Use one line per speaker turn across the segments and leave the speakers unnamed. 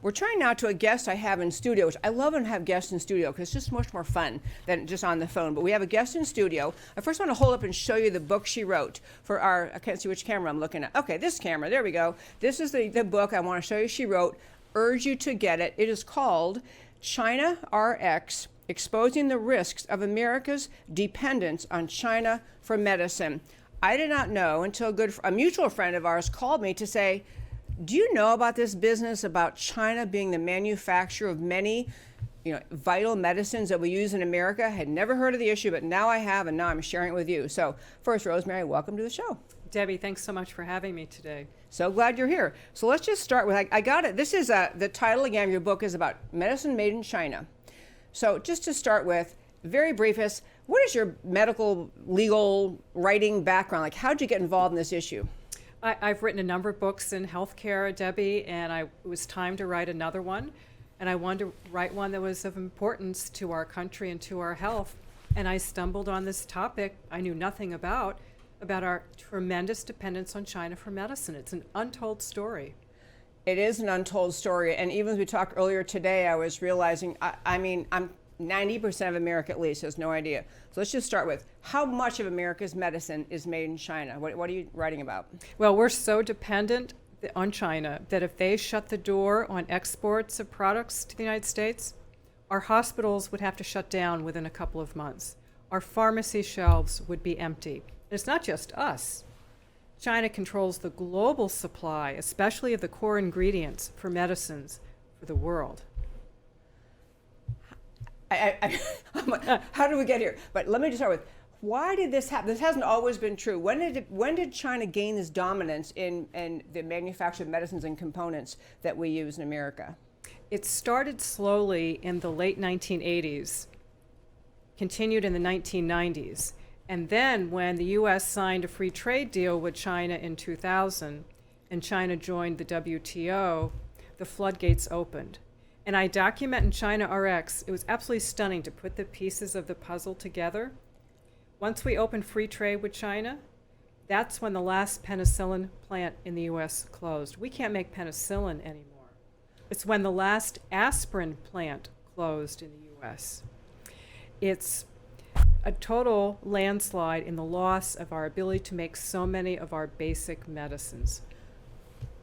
We're trying now to a guest I have in studio, which I love when I have guests in studio because it's just much more fun than just on the phone. But we have a guest in studio. I first want to hold up and show you the book she wrote for our, I can't see which camera I'm looking at. Okay, this camera, there we go. This is the book I want to show you she wrote. Urge you to get it. It is called China RX, Exposing the Risks of America's Dependence on China for Medicine. I did not know until a mutual friend of ours called me to say, do you know about this business about China being the manufacturer of many, vital medicines that we use in America? I had never heard of the issue, but now I have, and now I'm sharing it with you. So first, Rosemary, welcome to the show.
Debbie, thanks so much for having me today.
So glad you're here. So let's just start with, I got it. This is, the title again of your book is about medicine made in China. So just to start with, very briefest, what is your medical, legal, writing background? Like, how'd you get involved in this issue?
I've written a number of books in healthcare, Debbie, and it was time to write another one. And I wanted to write one that was of importance to our country and to our health. And I stumbled on this topic I knew nothing about our tremendous dependence on China for medicine. It's an untold story.
It is an untold story. And even as we talked earlier today, I was realizing, I'm 90% of America at least has no idea. So let's just start with, how much of America's medicine is made in China? What are you writing about?
Well, we're so dependent on China that if they shut the door on exports of products to the United States, our hospitals would have to shut down within a couple of months. Our pharmacy shelves would be empty. And it's not just us. China controls the global supply, especially of the core ingredients for medicines for the world.
How did we get here? But let me just start with, why did this happen? This hasn't always been true. When did China gain this dominance in the manufacture of medicines and components that we use in America?
It started slowly in the late 1980s, continued in the 1990s. And then when the U.S. signed a free trade deal with China in 2000 and China joined the WTO, the floodgates opened. And I document in China RX, it was absolutely stunning to put the pieces of the puzzle together. Once we opened free trade with China, that's when the last penicillin plant in the U.S. closed. We can't make penicillin anymore. It's when the last aspirin plant closed in the U.S. It's a total landslide in the loss of our ability to make so many of our basic medicines.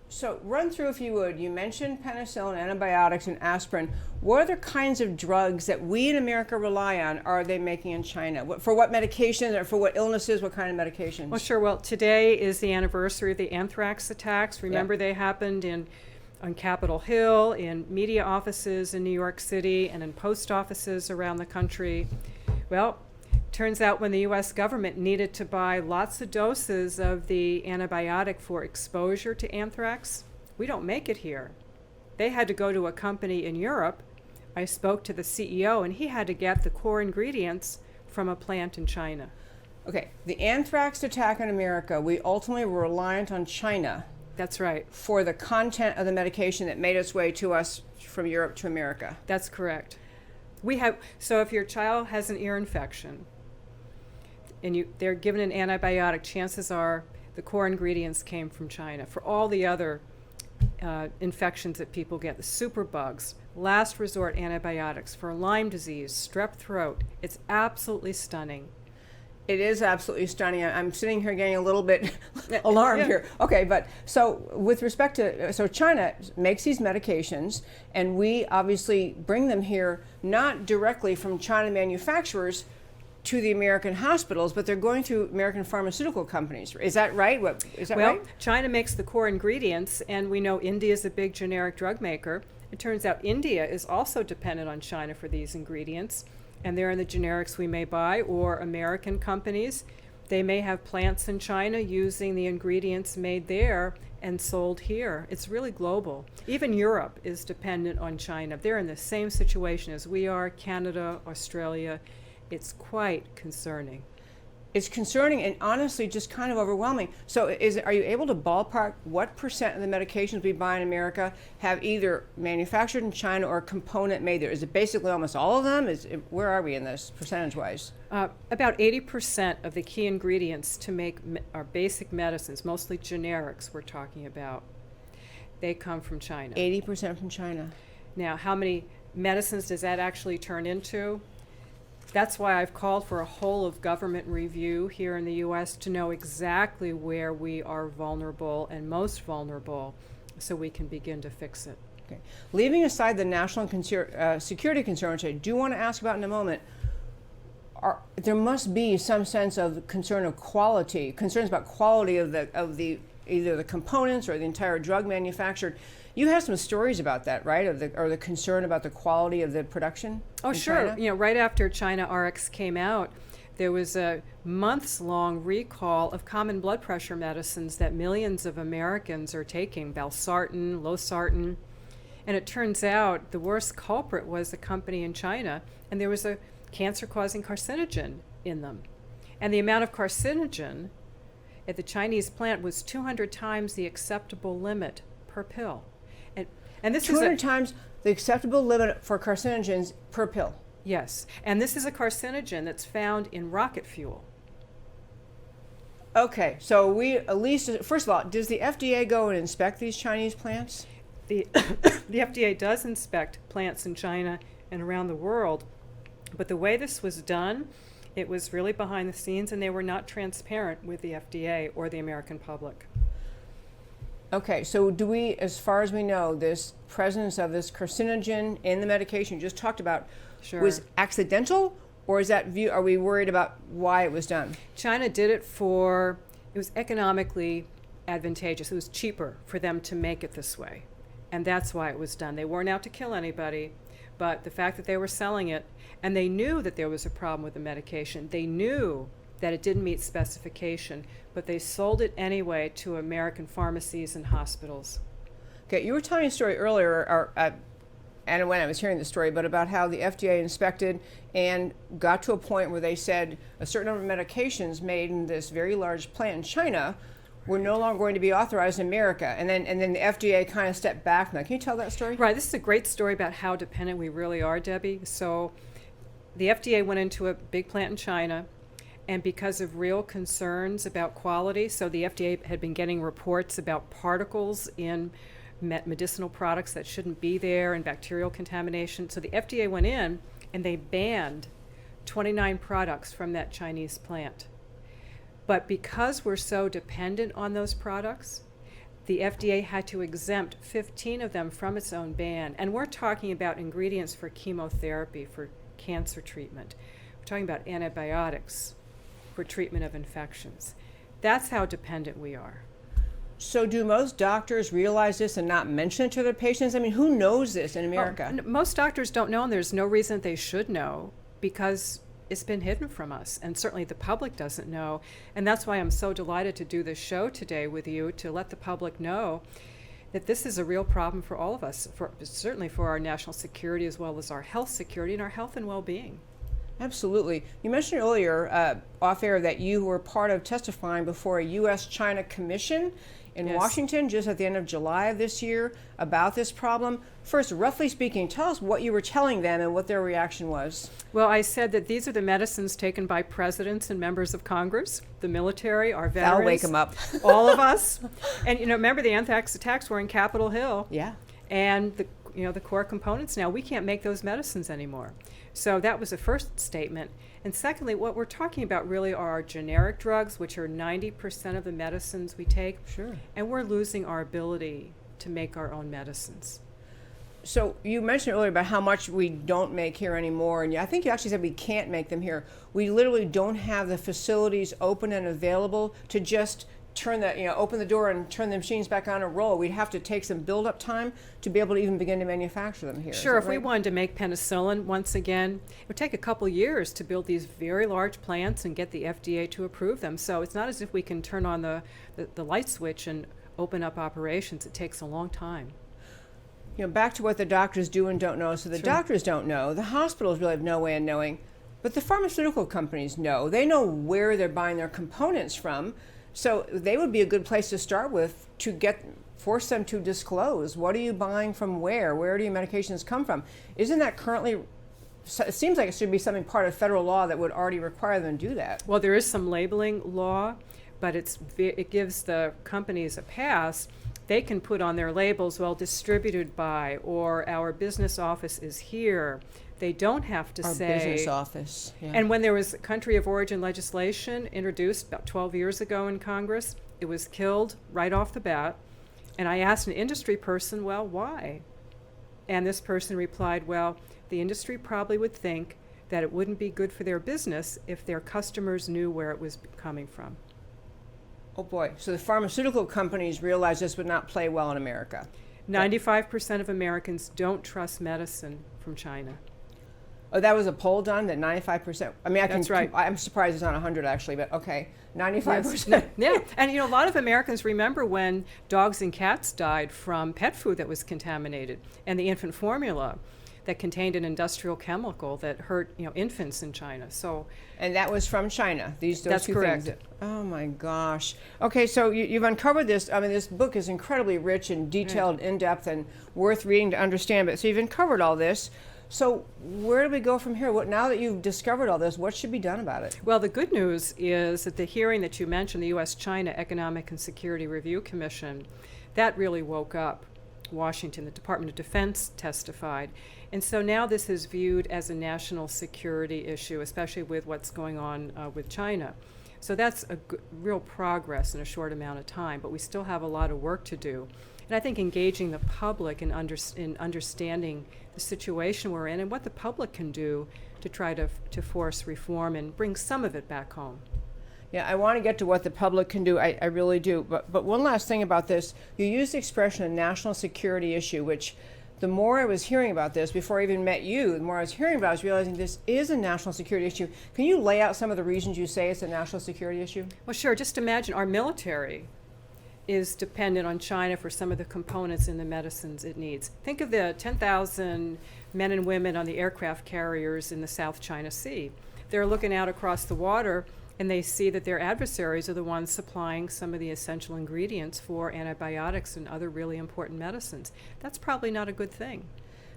So run through, if you would, you mentioned penicillin, antibiotics, and aspirin. What other kinds of drugs that we in America rely on are they making in China? For what medications or for what illnesses, what kind of medications?
Well, sure. Well, today is the anniversary of the anthrax attacks. Remember, They happened on Capitol Hill, in media offices in New York City, and in post offices around the country. Well, turns out when the U.S. government needed to buy lots of doses of the antibiotic for exposure to anthrax, we don't make it here. They had to go to a company in Europe. I spoke to the CEO, and he had to get the core ingredients from a plant in China.
Okay, the anthrax attack in America, we ultimately were reliant on China.
That's right.
For the content of the medication that made its way to us from Europe to America.
That's correct. So if your child has an ear infection, and they're given an antibiotic, chances are the core ingredients came from China. For all the other infections that people get, the superbugs, last resort antibiotics. For Lyme disease, strep throat, it's absolutely stunning.
It is absolutely stunning. I'm sitting here getting a little bit alarmed here. Okay, but so with respect to, so China makes these medications, and we obviously bring them here not directly from China manufacturers to the American hospitals, but they're going through American pharmaceutical companies. Is that right? Is that right?
Well, China makes the core ingredients, and we know India is a big generic drug maker. It turns out India is also dependent on China for these ingredients, and they're in the generics we may buy, or American companies. They may have plants in China using the ingredients made there and sold here. It's really global. Even Europe is dependent on China. They're in the same situation as we are, Canada, Australia. It's quite concerning.
It's concerning and honestly just kind of overwhelming. So are you able to ballpark what percent of the medications we buy in America have either manufactured in China or a component made there? Is it basically almost all of them? Where are we in this percentage-wise?
About 80% of the key ingredients to make our basic medicines, mostly generics we're talking about. they come from China.
80% from China.
Now, how many medicines does that actually turn into? That's why I've called for a whole of government review here in the U.S. to know exactly where we are vulnerable and most vulnerable so we can begin to fix it.
Okay. Leaving aside the national security concern, which I do want to ask about in a moment, there must be some sense of concern of quality, concerns about quality of the either the components or the entire drug manufactured. You have some stories about that, right? Or the concern about the quality of the production?
Oh,
in
sure.
China?
You know, right after China RX came out, there was a months-long recall of common blood pressure medicines that millions of Americans are taking, valsartan, losartan. And it turns out the worst culprit was a company in China, and there was a cancer-causing carcinogen in them. And the amount of carcinogen at the Chinese plant was 200 times the acceptable limit per pill. And this
200 times the acceptable limit for carcinogens per pill.
Yes, and this is a carcinogen that's found in rocket fuel.
Okay, so we at least, first of all, does the FDA go and inspect these Chinese plants?
The FDA does inspect plants in China and around the world, but the way this was done, it was really behind the scenes, and they were not transparent with the FDA or the American public.
Okay, so do we, as far as we know, this presence of this carcinogen in the medication you just talked about was accidental, or is that are we worried about why it was done?
China did it it was economically advantageous. It was cheaper for them to make it this way, and that's why it was done. They weren't out to kill anybody, but the fact that they were selling it, and they knew that there was a problem with the medication. They knew that it didn't meet specification, but they sold it anyway to American pharmacies and hospitals.
Okay, you were telling a story earlier, and when I was hearing the story, but about how the FDA inspected and got to a point where they said a certain number of medications made in this very large plant in China were no longer going to be authorized in America, and then the FDA kind of stepped back from that. Can you tell that story?
Right, this is a great story about how dependent we really are, Debbie. So the FDA went into a big plant in China, and because of real concerns about quality, so the FDA had been getting reports about particles in medicinal products that shouldn't be there and bacterial contamination. So the FDA went in and they banned 29 products from that Chinese plant. But because we're so dependent on those products, the FDA had to exempt 15 of them from its own ban. And we're talking about ingredients for chemotherapy, for cancer treatment. We're talking about antibiotics for treatment of infections. That's how dependent we are.
So do most doctors realize this and not mention it to their patients? I mean, who knows this in America?
Most doctors don't know, and there's no reason they should know, because it's been hidden from us, and certainly the public doesn't know. And that's why I'm so delighted to do this show today with you, to let the public know that this is a real problem for all of us, certainly for our national security as well as our health security and our health and well-being.
Absolutely. You mentioned earlier off air that you were part of testifying before a U.S.-China commission in Washington just at the end of July of this year about this problem. First, roughly speaking, tell us what you were telling them and what their reaction was.
Well, I said that these are the medicines taken by presidents and members of Congress, the military, our veterans.
That'll wake them up.
All of us. And, remember the anthrax attacks were in Capitol Hill.
Yeah.
And the core components now, we can't make those medicines anymore. So that was the first statement. And secondly, what we're talking about really are our generic drugs, which are 90% of the medicines we take.
Sure.
And we're losing our ability to make our own medicines.
So you mentioned earlier about how much we don't make here anymore, and I think you actually said we can't make them here. We literally don't have the facilities open and available to just turn that, open the door and turn the machines back on and roll. We'd have to take some build-up time to be able to even begin to manufacture them here.
Sure, if we wanted to make penicillin once again, it would take a couple years to build these very large plants and get the FDA to approve them. So it's not as if we can turn on the light switch and open up operations. It takes a long time.
Back to what the doctors do and don't know. So the doctors don't know. The hospitals really have no way of knowing. But the pharmaceutical companies know. They know where they're buying their components from. So they would be a good place to start with to force them to disclose. What are you buying from where? Where do your medications come from? Isn't that currently, it seems like it should be something part of federal law that would already require them to do that.
Well, there is some labeling law, but it gives the companies a pass they can put on their labels, well, distributed by, or our business office is here. They don't have to
Our
say.
business office. Yeah.
And when there was country of origin legislation introduced about 12 years ago in Congress, it was killed right off the bat. And I asked an industry person, well, why? And this person replied, well, the industry probably would think that it wouldn't be good for their business if their customers knew where it was coming from.
Oh boy. So the pharmaceutical companies realized this would not play well in America.
95% of Americans don't trust medicine from China.
Oh, that was a poll done that 95%. I mean,
That's right.
I'm surprised it's not 100 actually, but okay, 95%.
Yeah, and a lot of Americans remember when dogs and cats died from pet food that was contaminated, and the infant formula that contained an industrial chemical that hurt infants in China. So,
And that was from China. Those
that's
two
correct.
things. Oh my gosh. Okay, so you've uncovered this. I mean, this book is incredibly rich and detailed, in depth, and worth reading to understand. But so you've uncovered all this. So where do we go from here? Now that you've discovered all this, what should be done about it?
Well, the good news is that the hearing that you mentioned, the U.S.-China Economic and Security Review Commission, that really woke up Washington. The Department of Defense testified. And so now this is viewed as a national security issue, especially with what's going on with China. So that's real progress in a short amount of time, but we still have a lot of work to do. And I think engaging the public in understanding the situation we're in and what the public can do to try to force reform and bring some of it back home.
Yeah, I want to get to what the public can do. I really do. But one last thing about this. You used the expression a national security issue, which the more I was hearing about this, before I even met you, the more I was hearing about it, I was realizing this is a national security issue. Can you lay out some of the reasons you say it's a national security issue?
Well, sure. Just imagine our military is dependent on China for some of the components in the medicines it needs. Think of the 10,000 men and women on the aircraft carriers in the South China Sea. They're looking out across the water and they see that their adversaries are the ones supplying some of the essential ingredients for antibiotics and other really important medicines. That's probably not a good thing.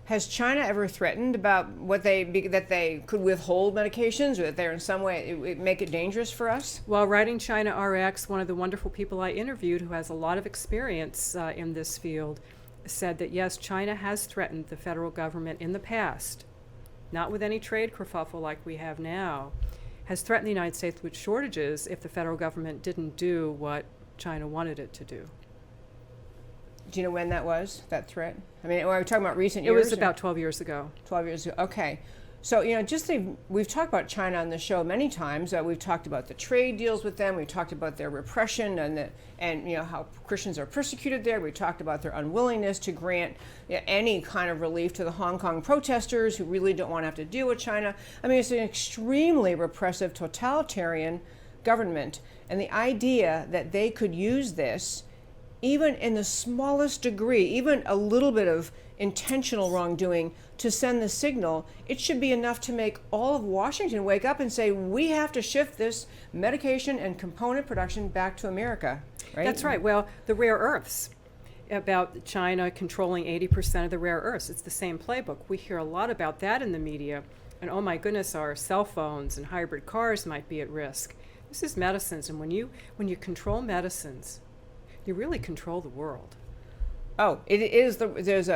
Has China ever threatened about that they could withhold medications, or that they're in some way it make it dangerous for us?
While writing China RX, one of the wonderful people I interviewed who has a lot of experience in this field said that yes, China has threatened the federal government in the past, not with any trade kerfuffle like we have now, has threatened the United States with shortages if the federal government didn't do what China wanted it to do.
Do you know when that was, that threat? I mean, are we talking about recent
It
years?
was about 12 years ago.
12 years ago. Okay. So, we've talked about China on the show many times. We've talked about the trade deals with them. We've talked about their repression and how Christians are persecuted there. We talked about their unwillingness to grant any kind of relief to the Hong Kong protesters who really don't want to have to deal with China. I mean, it's an extremely repressive, totalitarian government. And the idea that they could use this, even in the smallest degree, even a little bit of intentional wrongdoing, to send the signal, it should be enough to make all of Washington wake up and say, we have to shift this medication and component production back to America, right?
That's right. Well, the rare earths, about China controlling 80% of the rare earths, it's the same playbook. We hear a lot about that in the media. And oh my goodness, our cell phones and hybrid cars might be at risk. This is medicines, and when you control medicines, you really control the world.
Oh, it is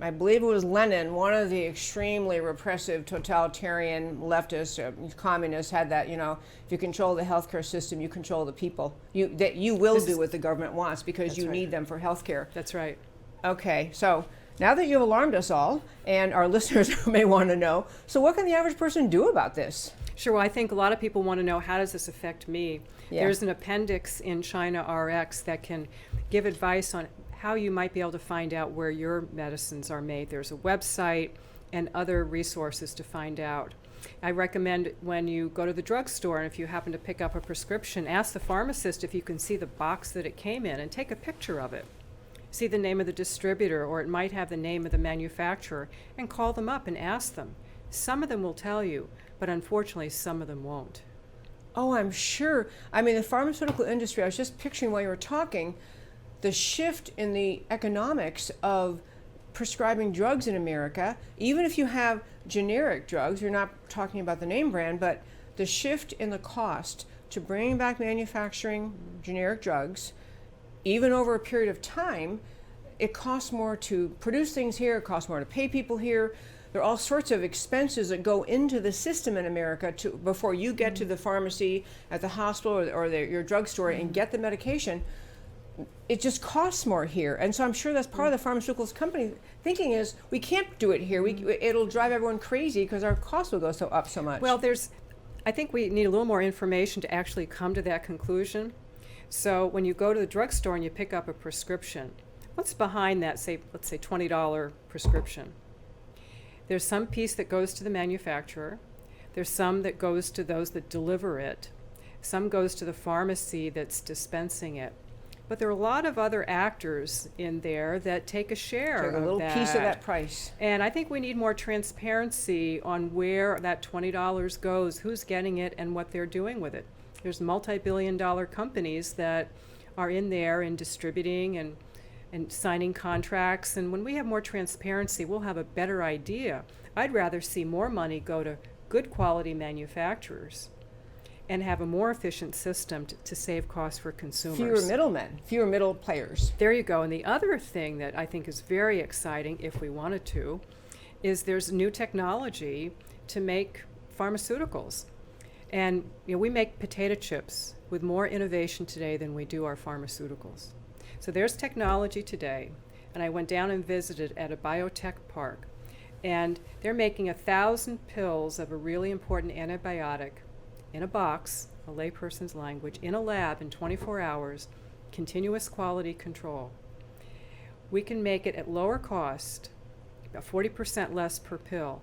I believe it was Lenin, one of the extremely repressive, totalitarian leftists, communists, had that, if you control the healthcare system, you control the people. You will do what the government wants because you need them for healthcare.
That's right.
Okay, so now that you've alarmed us all, and our listeners may want to know, so what can the average person do about this?
Sure. Well, I think a lot of people want to know, how does this affect me?
Yeah.
There's an appendix in China RX that can give advice on how you might be able to find out where your medicines are made. There's a website and other resources to find out. I recommend when you go to the drugstore and if you happen to pick up a prescription, ask the pharmacist if you can see the box that it came in and take a picture of it. See the name of the distributor, or it might have the name of the manufacturer, and call them up and ask them. Some of them will tell you, but unfortunately some of them won't.
Oh, I'm sure. I mean, the pharmaceutical industry, I was just picturing while you were talking, the shift in the economics of prescribing drugs in America, even if you have generic drugs, you're not talking about the name brand, but the shift in the cost to bringing back manufacturing generic drugs even over a period of time, it costs more to produce things here, it costs more to pay people here. There are all sorts of expenses that go into the system in America before you get to the pharmacy, at the hospital, or your drugstore and get the medication. It just costs more here. And so I'm sure that's part of the pharmaceuticals company thinking is, we can't do it here. It'll drive everyone crazy because our costs will go up so much.
Well, I think we need a little more information to actually come to that conclusion. So when you go to the drugstore and you pick up a prescription, what's behind that, let's say $20 prescription? There's some piece that goes to the manufacturer. There's some that goes to those that deliver it. Some goes to the pharmacy that's dispensing it. But there are a lot of other actors in there that take a share
Take a little piece of that price.
And I think we need more transparency on where that $20 goes, who's getting it, and what they're doing with it. There's multi-billion-dollar companies that are in there and distributing and signing contracts. And when we have more transparency, we'll have a better idea. I'd rather see more money go to good quality manufacturers and have a more efficient system to save costs for consumers.
Fewer middlemen, fewer middle players.
There you go. And the other thing that I think is very exciting, if we wanted to, is there's new technology to make pharmaceuticals. And we make potato chips with more innovation today than we do our pharmaceuticals. So there's technology today. And I went down and visited at a biotech park. And they're making 1,000 pills of a really important antibiotic in a box, a layperson's language, in a lab in 24 hours, continuous quality control. We can make it at lower cost, about 40% less per pill,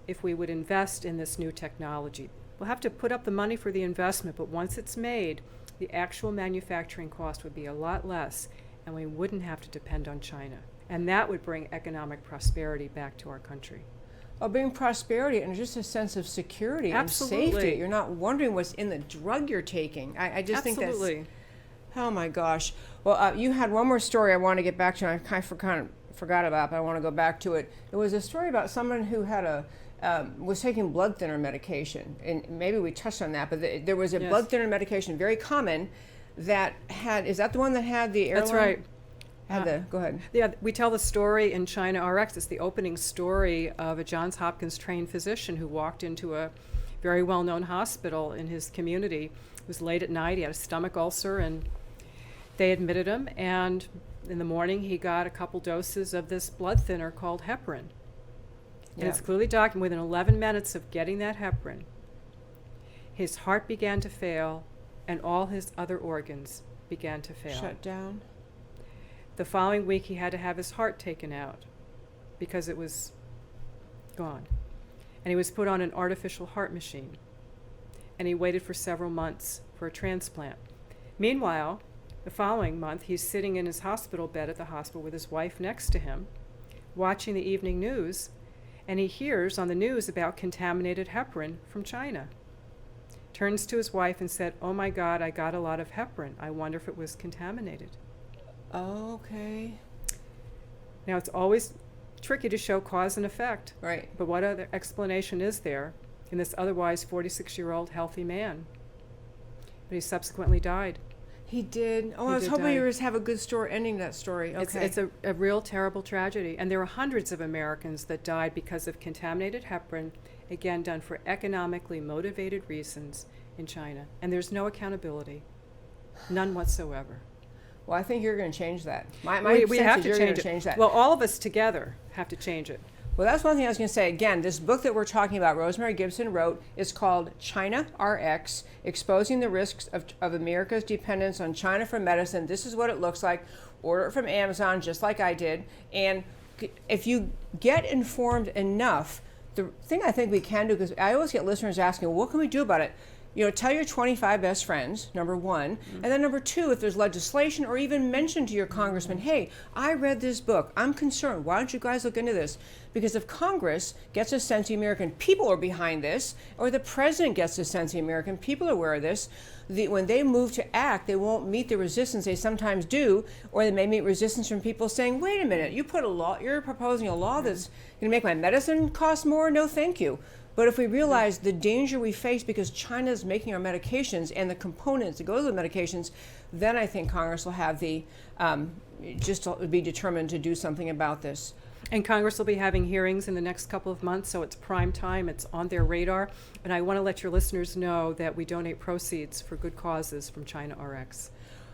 if we would invest in this new technology. We'll have to put up the money for the investment, but once it's made, the actual manufacturing cost would be a lot less, and we wouldn't have to depend on China. And that would bring economic prosperity back to our country.
Bring prosperity and just a sense of security
Absolutely.
and safety. You're not wondering what's in the drug you're taking. I just think that's...
Absolutely.
Oh my gosh. Well, you had one more story I want to get back to, and I kind of forgot about, but I want to go back to it. It was a story about someone who had was taking blood thinner medication, and maybe we touched on that, but there was a
Yes.
blood thinner medication, very common, that had, is that the one that had the airline?
That's right.
Go ahead.
Yeah, we tell the story in China RX. It's the opening story of a Johns Hopkins trained physician who walked into a very well-known hospital in his community. It was late at night. He had a stomach ulcer, and they admitted him. And in the morning, he got a couple doses of this blood thinner called heparin. And
Yeah.
it's clearly documented within 11 minutes of getting that heparin, his heart began to fail, and all his other organs began to fail.
Shut down.
The following week, he had to have his heart taken out because it was gone. And he was put on an artificial heart machine. And he waited for several months for a transplant. Meanwhile, the following month, he's sitting in his hospital bed at the hospital with his wife next to him, watching the evening news, and he hears on the news about contaminated heparin from China. Turns to his wife and said, "Oh my God, I got a lot of heparin. I wonder if it was contaminated."
Okay.
Now, it's always tricky to show cause and effect.
Right.
But what other explanation is there in this otherwise 46-year-old healthy man? But he subsequently died.
He did. Oh,
He
I was
did
hoping
die.
you were to have a good story ending that story. Okay.
It's a real terrible tragedy. And there were hundreds of Americans that died because of contaminated heparin, again, done for economically motivated reasons in China. And there's no accountability. None whatsoever.
Well, I think you're going to change that. My
We
sense
have
is
to
you're going
change
to
it.
change that.
Well, all of us together have to change it.
Well, that's one thing I was going to say. Again, this book that we're talking about, Rosemary Gibson wrote, is called China RX, Exposing the Risks of America's Dependence on China for Medicine. This is what it looks like. Order it from Amazon, just like I did. And if you get informed enough, the thing I think we can do, because I always get listeners asking, well, what can we do about it? Tell your 25 best friends, number one. And then number two, if there's legislation or even mention to your congressman, hey, I read this book. I'm concerned. Why don't you guys look into this? Because if Congress gets a sense the American people are behind this, or the president gets a sense the American people are aware of this, when they move to act, they won't meet the resistance they sometimes do, or they may meet resistance from people saying, wait a minute, you're proposing a law that's going to make my medicine cost more? No, thank you. But if we realize the danger we face because China is making our medications and the components that go to the medications, then I think Congress will have the, just be determined to do something about this.
And Congress will be having hearings in the next couple of months, so it's prime time, it's on their radar. And I want to let your listeners know that we donate proceeds for good causes from China RX.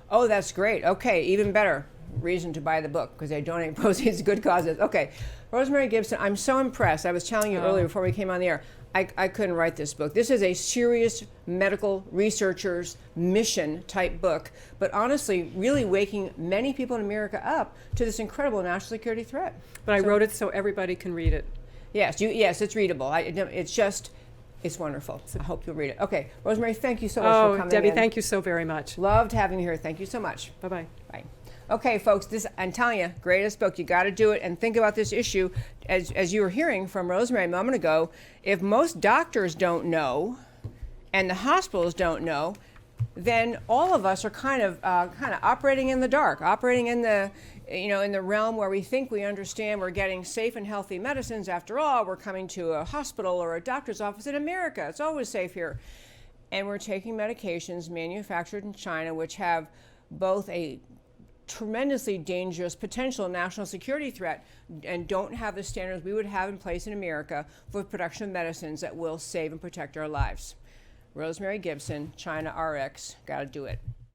Oh, that's great. Okay, even better reason to buy the book, because they donate proceeds to good causes. Okay, Rosemary Gibson, I'm so impressed. I was telling you earlier before we came on the air, I couldn't write this book. This is a serious medical researcher's mission type book, but honestly, really waking many people in America up to this incredible national security threat.
But I wrote it so everybody can read it.
Yes, it's readable. It's wonderful. I hope you'll read it. Okay, Rosemary, thank you so much for coming
Debbie,
in.
thank you so very much.
Loved having you here. Thank you so much.
Bye-bye.
Bye. Okay, folks, I'm telling you, greatest book. You got to do it and think about this issue. As you were hearing from Rosemary a moment ago, if most doctors don't know and the hospitals don't know, then all of us are kind of operating in the dark, operating in the in the realm where we think we understand we're getting safe and healthy medicines. After all, we're coming to a hospital or a doctor's office in America. It's always safe here. And we're taking medications manufactured in China, which have both a tremendously dangerous potential national security threat and don't have the standards we would have in place in America for production of medicines that will save and protect our lives. Rosemary Gibson, China RX, got to do it.